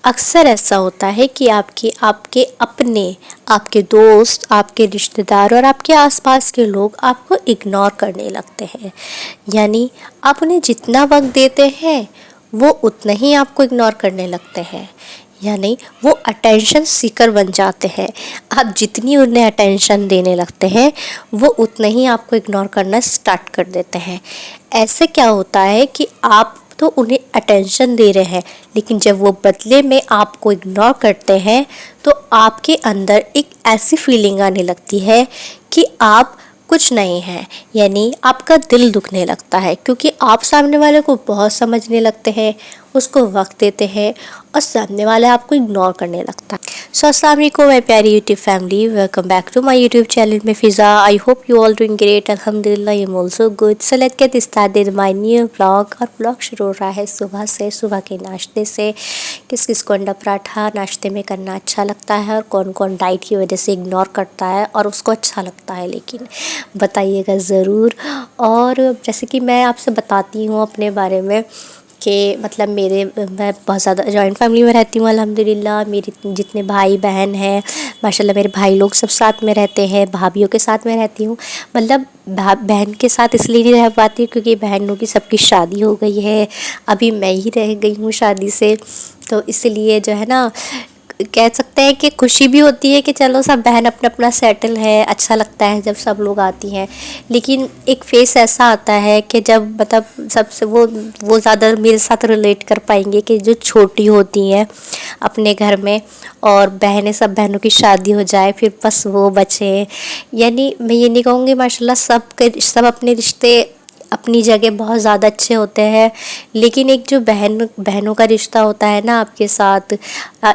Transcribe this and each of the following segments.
अक्सर ऐसा होता है कि आपके अपने, आपके दोस्त, आपके रिश्तेदार और आपके आसपास के लोग आपको इग्नोर करने लगते हैं। यानी आप उन्हें जितना वक्त देते हैं वो उतना ही आपको इग्नोर करने लगते हैं। यानी वो अटेंशन सीकर बन जाते हैं। आप जितनी उन्हें अटेंशन देने लगते हैं वो उतना ही आपको इग्नोर करना स्टार्ट कर देते हैं। ऐसे क्या होता है कि आप तो उन्हें अटेंशन दे रहे हैं, लेकिन जब वो बदले में आपको इग्नोर करते हैं तो आपके अंदर एक ऐसी फीलिंग आने लगती है कि आप कुछ नहीं हैं। यानी आपका दिल दुखने लगता है, क्योंकि आप सामने वाले को बहुत समझने लगते हैं, उसको वक्त देते हैं और सामने वाला आपको इग्नोर करने लगता है। सो अस्सलाम वालेकुम माय प्यारी YouTube family, welcome back to my YouTube channel में Fiza. I hope you all doing great, अल्हम्दुलिल्लाह I am also good. So let's get started my new vlog. और व्लॉग शुरू हो रहा है सुबह से, सुबह के नाश्ते से। किस किस को अंडा पराठा नाश्ते में करना अच्छा लगता है और कौन कौन डाइट की वजह से इग्नोर करता है और उसको अच्छा लगता है, लेकिन बताइएगा ज़रूर। और जैसे कि मैं आपसे बताती हूँ अपने बारे में कि मतलब मैं बहुत ज़्यादा जॉइंट फैमिली में रहती हूँ अल्हम्दुलिल्लाह। मेरे जितने भाई बहन हैं माशाल्लाह, मेरे भाई लोग सब साथ में रहते हैं, भाभीयों के साथ में रहती हूँ। मतलब बहन के साथ इसलिए नहीं रह पाती क्योंकि बहनों की सबकी शादी हो गई है, अभी मैं ही रह गई हूँ शादी से। तो इसलिए जो है ना, कह सकते हैं कि खुशी भी होती है कि चलो सब बहन अपना अपना सेटल है, अच्छा लगता है जब सब लोग आती हैं। लेकिन एक फेस ऐसा आता है कि जब मतलब सबसे वो ज़्यादा मेरे साथ रिलेट कर पाएंगे कि जो छोटी होती हैं अपने घर में, और बहनें सब बहनों की शादी हो जाए फिर बस वो बचे। यानी मैं ये नहीं कहूँगी, माशाल्लाह सब अपने रिश्ते अपनी जगह बहुत ज़्यादा अच्छे होते हैं, लेकिन एक जो बहनों का रिश्ता होता है ना आपके साथ,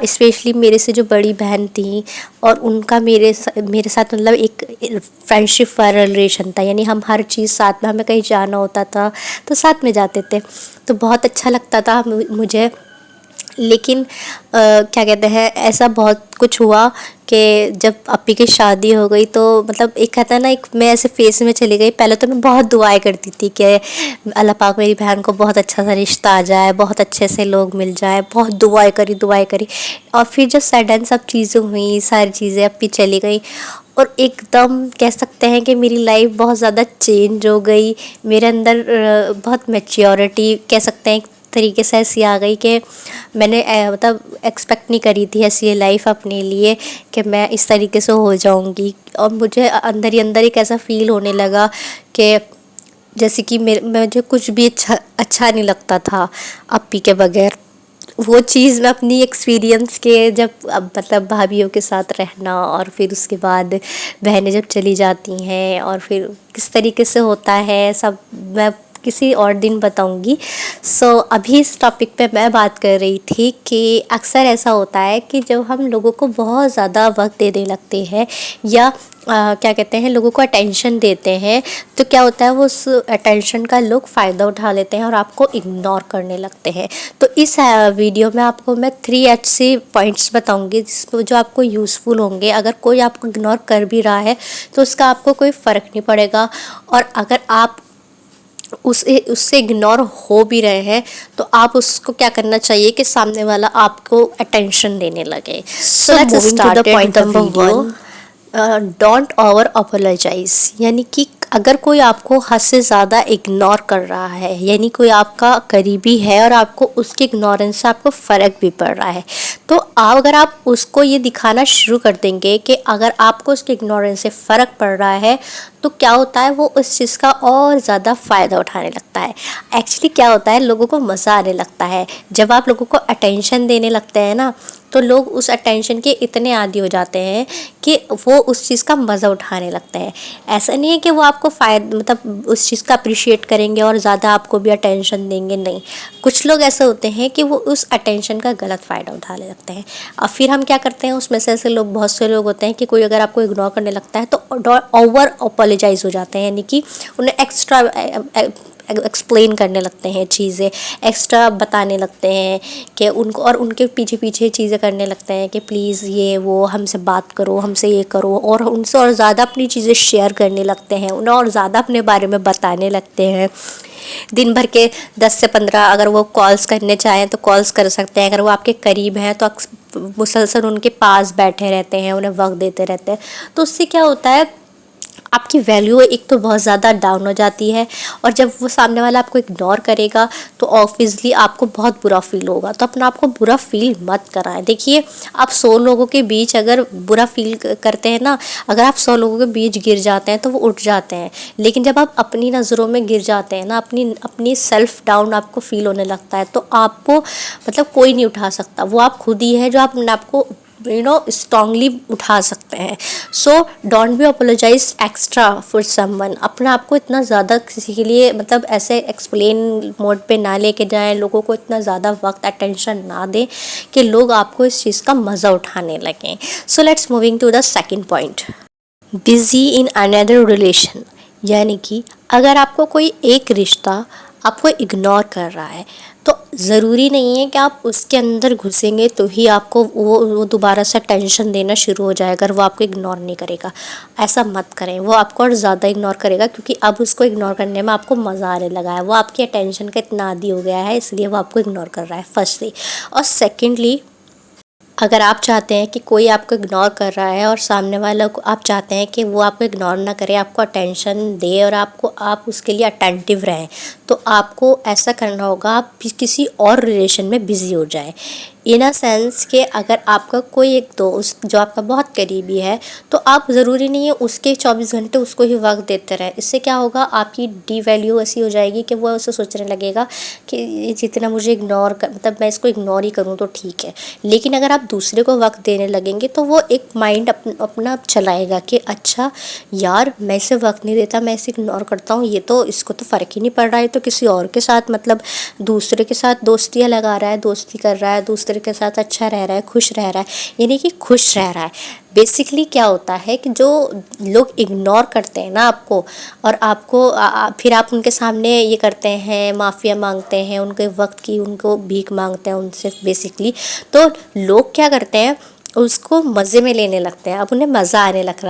स्पेशली मेरे से जो बड़ी बहन थी और उनका मेरे साथ मतलब एक फ्रेंडशिप वाला रिलेशन था। यानी हम हर चीज़ साथ में, हमें कहीं जाना होता था तो साथ में जाते थे, तो बहुत अच्छा लगता था मुझे। लेकिन क्या कहते हैं, ऐसा बहुत कुछ हुआ कि जब अप्पी की शादी हो गई तो मतलब एक कहता है ना, एक मैं ऐसे फेस में चली गई। पहले तो मैं बहुत दुआएं करती थी कि अल्लाह पाक मेरी बहन को बहुत अच्छा सा रिश्ता आ जाए, बहुत अच्छे से लोग मिल जाए, बहुत दुआएं करी। और फिर जब सडन सब चीज़ें हुई, सारी चीज़ें अप्पी चली गई और एकदम कह सकते हैं कि मेरी लाइफ बहुत ज़्यादा चेंज हो गई। मेरे अंदर बहुत मैच्योरिटी कह सकते हैं एक तरीके से ऐसी आ गई कि मैंने मतलब एक्सपेक्ट नहीं करी थी ऐसी लाइफ अपने लिए कि मैं इस तरीके से हो जाऊंगी। और मुझे अंदर ही अंदर एक ऐसा फील होने लगा कि जैसे कि मुझे कुछ भी अच्छा नहीं लगता था अप्पी के बगैर। वो चीज़ मैं अपनी एक्सपीरियंस के जब अब मतलब भाभीयों के साथ रहना और फिर उसके बाद बहनें जब चली जाती हैं और फिर किस तरीके से होता है सब, मैं किसी और दिन बताऊंगी। अभी इस टॉपिक पे मैं बात कर रही थी कि अक्सर ऐसा होता है कि जब हम लोगों को बहुत ज़्यादा वक्त देने लगते हैं या क्या कहते हैं, लोगों को अटेंशन देते हैं, तो क्या होता है वो उस अटेंशन का लोग फ़ायदा उठा लेते हैं और आपको इग्नोर करने लगते हैं। तो इस वीडियो में आपको मैं 3 अच्छे पॉइंट्स बताऊंगी जिसको जो आपको यूज़फुल होंगे। अगर कोई आपको इग्नोर कर भी रहा है तो उसका आपको कोई फ़र्क नहीं पड़ेगा, और अगर आप उससे इग्नोर हो भी रहे हैं तो आप उसको क्या करना चाहिए कि सामने वाला आपको अटेंशन देने लगे। So let's start point number 1, don't over apologize. यानी कि अगर कोई आपको हद से ज़्यादा इग्नोर कर रहा है, यानी कोई आपका करीबी है और आपको उसके इग्नोरेंस से आपको फ़र्क भी पड़ रहा है, तो अगर आप उसको ये दिखाना शुरू कर देंगे कि अगर आपको उसके इग्नोरेंस से फ़र्क पड़ रहा है, तो क्या होता है वो उस चीज़ का और ज़्यादा फ़ायदा उठाने लगता है। एक्चुअली क्या होता है, लोगों को मज़ा आने लगता है जब आप लोगों को अटेंशन देने लगते हैं ना, तो लोग उस अटेंशन के इतने आदी हो जाते हैं कि वो उस चीज़ का मज़ा उठाने लगते हैं। ऐसा नहीं है कि वो आपको मतलब उस चीज़ का अप्रिशिएट करेंगे और ज़्यादा आपको भी अटेंशन देंगे, नहीं। कुछ लोग ऐसे होते हैं कि वो उस अटेंशन का गलत फ़ायदा उठाने लगते हैं। और फिर हम क्या करते हैं, उसमें से ऐसे लोग, बहुत से लोग होते हैं कि कोई अगर आपको इग्नोर करने लगता है तो ओवर अपोलोजाइज हो जाते हैं, यानी कि उन्हें एक्स्ट्रा एक्सप्लेन करने लगते हैं चीज़ें, एक्स्ट्रा बताने लगते हैं कि उनको, और उनके पीछे पीछे चीज़ें करने लगते हैं कि प्लीज़ ये वो हमसे बात करो, हमसे ये करो, और उनसे और ज़्यादा अपनी चीज़ें शेयर करने लगते हैं, उन्हें और ज़्यादा अपने बारे में बताने लगते हैं। दिन भर के 10 से 15 अगर वो कॉल्स करने चाहें तो कॉल्स कर सकते हैं, अगर वो आपके करीब हैं तो मुसलसल उनके पास बैठे रहते हैं, उन्हें वक्त देते रहते हैं। तो उससे क्या होता है, आपकी वैल्यू एक तो बहुत ज़्यादा डाउन हो जाती है, और जब वो सामने वाला आपको इग्नोर करेगा तो ऑब्वियसली आपको बहुत बुरा फील होगा। तो अपना आपको बुरा फील मत कराएं। देखिए, आप 100 लोगों के बीच अगर बुरा फील करते हैं ना, अगर आप 100 लोगों के बीच गिर जाते हैं तो वो उठ जाते हैं, लेकिन जब आप अपनी नज़रों में गिर जाते हैं ना, अपनी अपनी सेल्फ डाउन आपको फील होने लगता है, तो आपको मतलब कोई नहीं उठा सकता। वो आप खुद ही है जो अपने आपको स्ट्रांगली उठा सकते हैं। So don't be apologize extra for someone. अपने आप को इतना ज़्यादा किसी के लिए मतलब ऐसे एक्सप्लेन मोड पे ना लेके जाएं, लोगों को इतना ज़्यादा वक्त अटेंशन ना दें कि लोग आपको इस चीज़ का मज़ा उठाने लगें। So let's moving to the second point, busy in another relation. यानी कि अगर आपको कोई एक रिश्ता आपको इग्नोर कर रहा है, तो ज़रूरी नहीं है कि आप उसके अंदर घुसेंगे तो ही आपको वो दोबारा से टेंशन देना शुरू हो जाएगा अगर वो आपको इग्नोर नहीं करेगा। ऐसा मत करें, वो आपको और ज़्यादा इग्नोर करेगा, क्योंकि अब उसको इग्नोर करने में आपको मज़ा आने लगा है। वो आपकी अटेंशन का इतना आदी हो गया है, इसलिए वो आपको इग्नोर कर रहा है, फर्स्टली। और सेकेंडली, अगर आप चाहते हैं कि कोई आपको इग्नोर कर रहा है और सामने वाला को आप चाहते हैं कि वो आपको इग्नोर ना करे, आपको अटेंशन दे और आप उसके लिए अटेंटिव रहें, तो आपको ऐसा करना होगा, आप किसी और रिलेशन में बिज़ी हो जाएं। इन अ सेंस कि अगर आपका कोई एक दोस्त जो आपका बहुत करीबी है, तो आप ज़रूरी नहीं है उसके 24 घंटे उसको ही वक्त देते रहें। इससे क्या होगा, आपकी डी वैल्यू ऐसी हो जाएगी कि वो उसे सोचने लगेगा कि जितना मुझे इग्नोर कर, मतलब मैं इसको इग्नोर ही करूँ तो ठीक है। लेकिन अगर आप दूसरे को वक्त देने लगेंगे तो वो एक माइंड अपना चलाएगा कि अच्छा यार, मैं इसे वक्त नहीं देता, मैं इसे इग्नोर करता हूँ, ये तो इसको तो फ़र्क ही नहीं पड़ रहा है, तो किसी और के साथ मतलब दूसरे के साथ दोस्तियाँ लगा रहा है, दोस्ती कर रहा है, दूसरे के साथ अच्छा रह रहा है, खुश रह रहा है, यानी कि खुश रह रहा है। बेसिकली क्या होता है कि जो लोग इग्नोर करते हैं ना आपको, और आपको फिर आप उनके सामने ये करते हैं, माफ़िया मांगते हैं, उनके वक्त की उनको भीख मांगते हैं उनसे बेसिकली, तो लोग क्या करते हैं, उसको मज़े में लेने लगते हैं। अब उन्हें मज़ा आने लग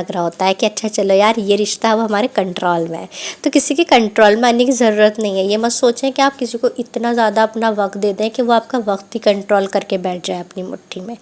रहा होता है कि अच्छा चलो यार, ये रिश्ता अब हमारे कंट्रोल में है। तो किसी के कंट्रोल में आने की ज़रूरत नहीं है। ये मत सोचें कि आप किसी को इतना ज़्यादा अपना वक्त दे दें कि वो आपका वक्त ही कंट्रोल करके बैठ जाए अपनी मुट्ठी में।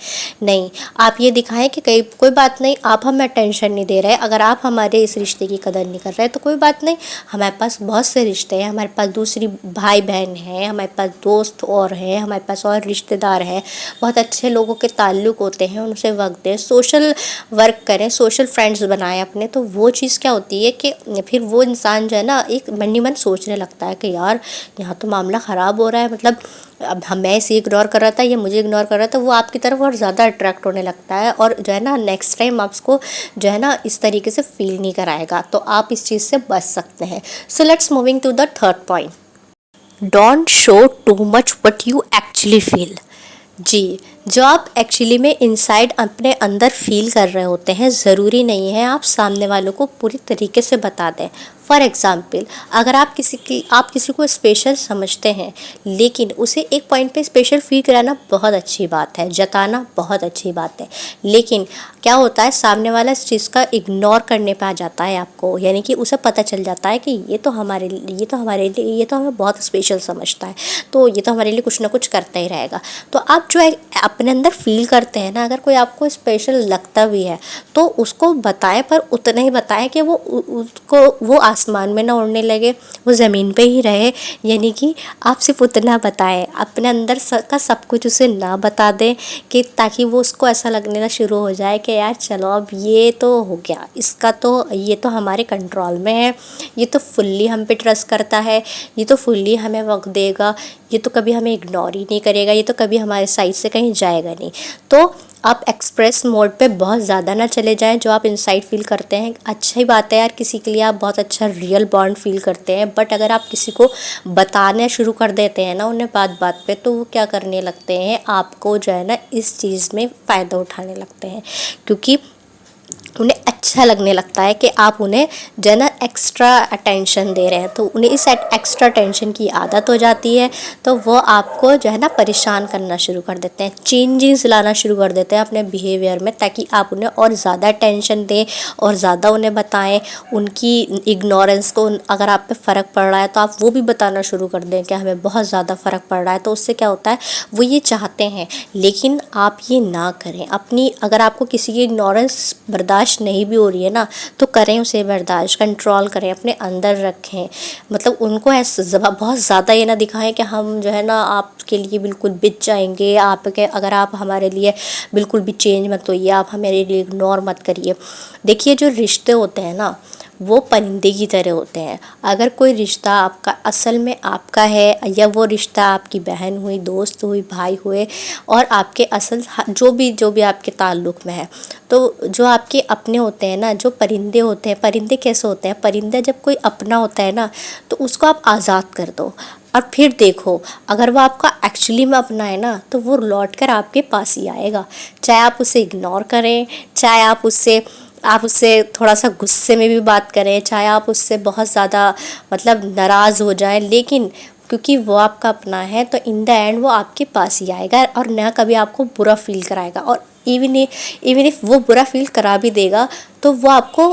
नहीं, आप ये दिखाएं कि कोई बात नहीं, आप हमें टेंशन नहीं दे रहे, अगर आप हमारे इस रिश्ते की कदर नहीं कर रहे तो कोई बात नहीं, हमारे पास बहुत से रिश्ते हैं, हमारे पास दूसरी भाई बहन हैं, हमारे पास दोस्त और हैं, हमारे पास और रिश्तेदार हैं, बहुत अच्छे लोगों के ताल्लुक़ होते हैं, उनसे वक्त दें, सोशल वर्क करें, सोशल फ्रेंड्स बनाएं अपने। तो वो चीज़ क्या होती है कि फिर वो इंसान जो है ना, एक मन ही मन सोचने लगता है कि यार यहाँ तो मामला ख़राब हो रहा है, मतलब अब मैं इसे इग्नोर कर रहा था, ये मुझे इग्नोर कर रहा था, वो आपकी तरफ और ज़्यादा अट्रैक्ट होने लगता है, और जो है ना नेक्स्ट टाइम आपको जो है ना इस तरीके से फील नहीं कराएगा। तो आप इस चीज़ से बच सकते हैं। So let's moving to the third point, don't show too much what you actually feel. जी, जो आप एक्चुअली में इनसाइड अपने अंदर फील कर रहे होते हैं, ज़रूरी नहीं है आप सामने वालों को पूरी तरीके से बता दें। फॉर एग्ज़ाम्पल, अगर आप किसी को स्पेशल समझते हैं, लेकिन उसे एक पॉइंट पे स्पेशल फील कराना बहुत अच्छी बात है, जताना बहुत अच्छी बात है, लेकिन क्या होता है, सामने वाला इस चीज़ का इग्नोर करने पे आ जाता है आपको, यानी कि उसे पता चल जाता है कि ये तो हमारे हमें बहुत स्पेशल समझता है, तो ये तो हमारे लिए कुछ ना कुछ करता ही रहेगा। तो आप जो अपने अंदर फील करते हैं ना, अगर कोई आपको स्पेशल लगता भी है तो उसको बताएं, पर उतना ही बताएं कि वो आसमान में ना उड़ने लगे, वो ज़मीन पे ही रहे। यानी कि आप सिर्फ उतना बताएं, अपने अंदर का सब कुछ उसे ना बता दें, कि ताकि वो उसको ऐसा लगने ना शुरू हो जाए कि यार चलो अब ये तो हो गया, ये तो हमारे कंट्रोल में है, ये तो फुल्ली हम पे ट्रस्ट करता है, ये तो फुल्ली हमें वक्त देगा, ये तो कभी हमें इग्नोर ही नहीं करेगा, ये तो कभी हमारे साइड से कहीं जाएगा नहीं। तो आप एक्सप्रेस मोड पे बहुत ज़्यादा ना चले जाएं, जो आप इनसाइड फील करते हैं। अच्छी बात है यार, किसी के लिए आप बहुत अच्छा रियल बॉन्ड फील करते हैं, बट अगर आप किसी को बताना शुरू कर देते हैं ना उन्हें बात बात पे, तो वो क्या करने लगते हैं, आपको जो है ना इस चीज़ में फ़ायदा उठाने लगते हैं, क्योंकि उन्हें अच्छा अच्छा लगने लगता है कि आप उन्हें जो है ना एक्स्ट्रा अटेंशन दे रहे हैं, तो उन्हें इस एक्स्ट्रा अटेंशन की आदत हो जाती है, तो वो आपको जो है ना परेशान करना शुरू कर देते हैं, चेंजेस लाना शुरू कर देते हैं अपने बिहेवियर में, ताकि आप उन्हें और ज़्यादा टेंशन दें और ज़्यादा उन्हें बताएं। उनकी इग्नोरेंस को, अगर आप पे फ़र्क पड़ रहा है तो आप वो भी बताना शुरू कर दें कि हमें बहुत ज़्यादा फ़र्क पड़ रहा है। तो उससे क्या होता है, वो ये चाहते हैं, लेकिन आप ये ना करें। अपनी, अगर आपको किसी की इग्नोरेंस बर्दाश्त नहीं भी हो रही है ना, तो करें उसे बर्दाश्त, कंट्रोल करें, अपने अंदर रखें। मतलब उनको ऐसा बहुत ज़्यादा ये ना दिखाएं कि हम जो है ना आपके लिए बिल्कुल बिक जाएंगे, आपके, अगर आप हमारे लिए बिल्कुल भी चेंज मत होइए, आप हमारे लिए इग्नोर मत करिए। देखिए, जो रिश्ते होते हैं ना, वो परिंदे की तरह होते हैं। अगर कोई रिश्ता आपका असल में आपका है, या वो रिश्ता आपकी बहन हुई, दोस्त हुई, भाई हुए, और आपके असल जो भी आपके ताल्लुक़ में है, तो जो आपके अपने होते हैं ना, जो परिंदे होते हैं, परिंदे कैसे होते हैं, परिंदे जब कोई अपना होता है ना, तो उसको आप आज़ाद कर दो, और फिर देखो, अगर वो आपका एक्चुअली में अपना है ना, तो वो लौट कर आपके पास ही आएगा। चाहे आप उसे इग्नोर करें, चाहे आप उससे थोड़ा सा गुस्से में भी बात करें, चाहे आप उससे बहुत ज़्यादा मतलब नाराज़ हो जाएं, लेकिन क्योंकि वो आपका अपना है, तो इन द एंड वो आपके पास ही आएगा, और ना कभी आपको बुरा फील कराएगा। और इवन इफ वो बुरा फील करा भी देगा, तो वो आपको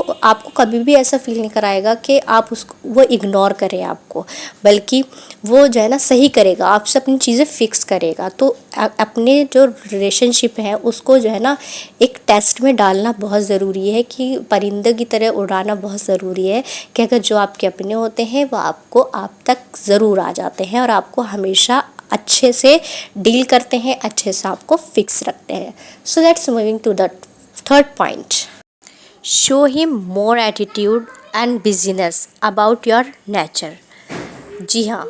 कभी भी ऐसा फील नहीं कराएगा कि आप उसको, वो इग्नोर करें आपको, बल्कि वो जो है ना सही करेगा, आपसे अपनी चीज़ें फिक्स करेगा। तो अपने जो रिलेशनशिप है उसको जो है ना एक टेस्ट में डालना बहुत ज़रूरी है, कि परिंदे की तरह उड़ाना बहुत ज़रूरी है, कि अगर जो आपके अपने होते हैं वो आपको आप तक ज़रूर आ जाते हैं, और आपको हमेशा अच्छे से डील करते हैं, अच्छे से आपको फिक्स रखते हैं। So let's moving to the third point, show him more attitude and business about your nature. जी हाँ,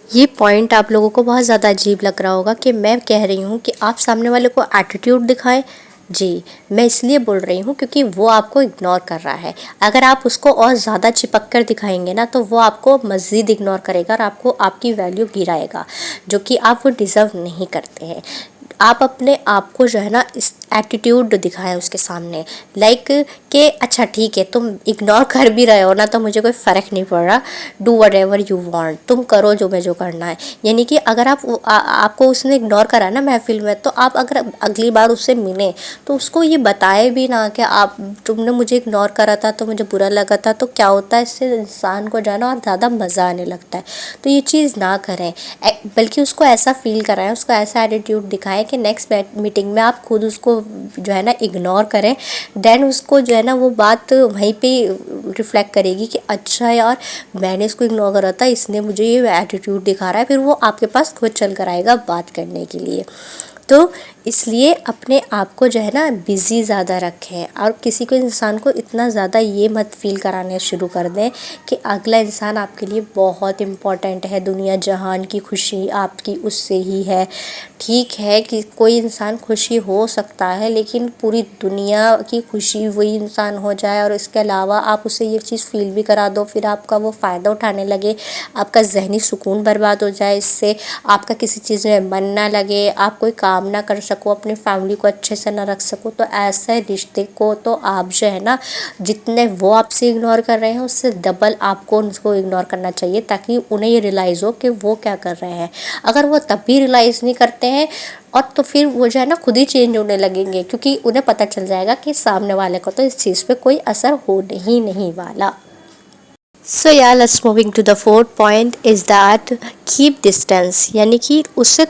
ये पॉइंट आप लोगों को बहुत ज़्यादा अजीब लग रहा होगा कि मैं कह रही हूँ कि आप सामने वाले को एटीट्यूड दिखाएं। जी, मैं इसलिए बोल रही हूँ क्योंकि वो आपको इग्नोर कर रहा है। अगर आप उसको और ज़्यादा चिपक कर दिखाएंगे ना, तो वो आपको मज़ीद इग्नोर करेगा और आपको आपकी वैल्यू गिराएगा, जो कि आप वो डिज़र्व नहीं करते हैं। आप अपने आप को जो है ना इस एटीट्यूड दिखाएं उसके सामने, लाइक कि अच्छा ठीक है, तुम इग्नोर कर भी रहे हो ना, तो मुझे कोई फ़र्क नहीं पड़ रहा, do what ever you want, तुम करो जो करना है। यानी कि अगर आपको उसने इग्नोर करा ना महफिल में, तो आप अगर अगली बार उससे मिलें तो उसको ये बताए भी ना कि तुमने मुझे इग्नोर करा था तो मुझे बुरा लगा था। तो क्या होता है, इससे इंसान को जाना और ज़्यादा मज़ा आने लगता है। तो ये चीज़ ना करें, बल्कि उसको ऐसा फील कराएं, उसको ऐसा एटीट्यूड दिखाएं कि नेक्स्ट मीटिंग में आप खुद उसको जो है ना इग्नोर करें। देन उसको जो है ना वो बात वहीं पे रिफ्लेक्ट करेगी कि अच्छा यार, मैंने इसको इग्नोर करा था, इसने मुझे ये एटीट्यूड दिखा रहा है, फिर वो आपके पास खुद चल कर आएगा बात करने के लिए। तो इसलिए अपने आप को जो है ना बिज़ी ज़्यादा रखें, और किसी को इंसान को इतना ज़्यादा ये मत फील कराने शुरू कर दें कि अगला इंसान आपके लिए बहुत इम्पॉर्टेंट है, दुनिया जहान की खुशी आपकी उससे ही है। ठीक है कि कोई इंसान खुशी हो सकता है, लेकिन पूरी दुनिया की खुशी वही इंसान हो जाए और इसके अलावा आप उसे ये चीज़ फील भी करा दो, फिर आपका वो फ़ायदा उठाने लगे, आपका ज़हनी सुकून बर्बाद हो जाए, इससे आपका किसी चीज़ में मन ना लगे, आप कोई काम ना कर सको, अपनी फैमिली को अच्छे से ना रख सको, तो ऐसे रिश्ते को तो आप जो है ना जितने वो आपसे इग्नोर कर रहे हैं उससे डबल आपको उनको इग्नोर करना चाहिए, ताकि उन्हें ये रियलाइज़ हो कि वो क्या कर रहे हैं। अगर वो तब भी रियलाइज़ नहीं करते हैं, और तो फिर वो जो है ना खुद ही चेंज होने लगेंगे, क्योंकि उन्हें पता चल जाएगा कि सामने वाले को तो इस चीज़ पे कोई असर हो नहीं वाला। सो या let's moving to the fourth point is that keep distance, यानी कि उससे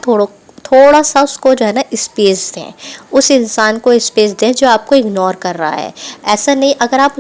थोड़ा सा उसको जो है ना स्पेस दें, उस इंसान को स्पेस दें जो आपको इग्नोर कर रहा है। ऐसा नहीं, अगर आप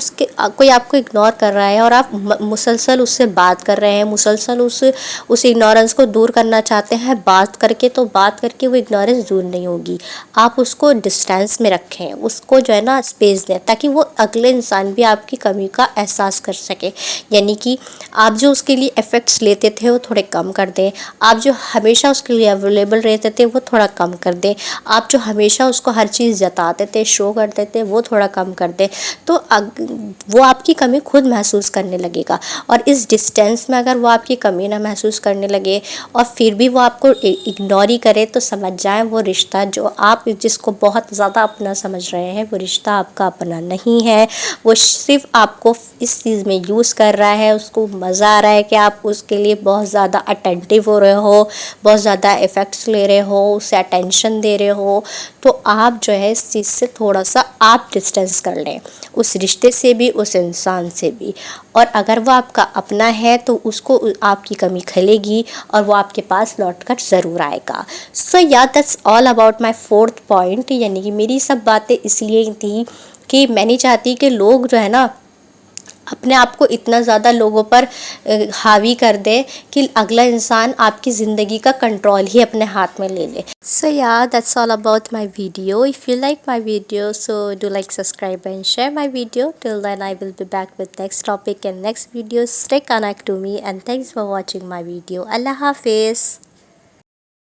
कोई आपको इग्नोर कर रहा है और आप मुसलसल उससे बात कर रहे हैं, मुसलसल उस इग्नोरेंस को दूर करना चाहते हैं बात करके वो इग्नोरेंस दूर नहीं होगी। आप उसको डिस्टेंस में रखें, उसको जो है ना स्पेस दें, ताकि वो अगले इंसान भी आपकी कमी का एहसास कर सके। यानी कि आप जो उसके लिए एफर्ट्स लेते थे वो थोड़े कम कर दें, आप जो हमेशा उसके लिए अवेलेबल रहते थे वो थोड़ा कम कर दें, आप जो हमेशा उसको हर चीज़ जताते थे, शो करते थे, वो थोड़ा कम कर दें। तो वो आपकी कमी खुद महसूस करने लगेगा। और इस डिस्टेंस में अगर वो आपकी कमी ना महसूस करने लगे और फिर भी वो आपको इग्नोर ही करे, तो समझ जाएं वो रिश्ता जो आप जिसको बहुत ज़्यादा अपना समझ रहे हैं, वो रिश्ता आपका अपना नहीं है। वो सिर्फ आपको इस चीज़ में यूज़ कर रहा है, उसको मज़ा आ रहा है कि आप उसके लिए बहुत ज़्यादा अटेंटिव हो रहे हो, बहुत ज़्यादा इफ़ेक्ट्स ले रहे हो, उसे अटेंशन दे रहे हो। तो आप जो है इस चीज़ से थोड़ा सा आप डिस्टेंस कर लें, उस रिश्ते से भी, उस इंसान से भी। और अगर वो आपका अपना है तो उसको आपकी कमी खलेगी और वो आपके पास लौट कर ज़रूर आएगा। सो yeah that's all about my 4th point. यानी कि मेरी सब बातें इसलिए थी कि मैं नहीं चाहती कि लोग जो है ना अपने आप को इतना ज़्यादा लोगों पर हावी कर दे कि अगला इंसान आपकी ज़िंदगी का कंट्रोल ही अपने हाथ में ले ले। So yeah that's all about my video. If you like my video, so do like, subscribe and share my video. Till then I will be back with next topic and next video. Stay connect to me and thanks for watching my video. अल्लाह हाफिज़।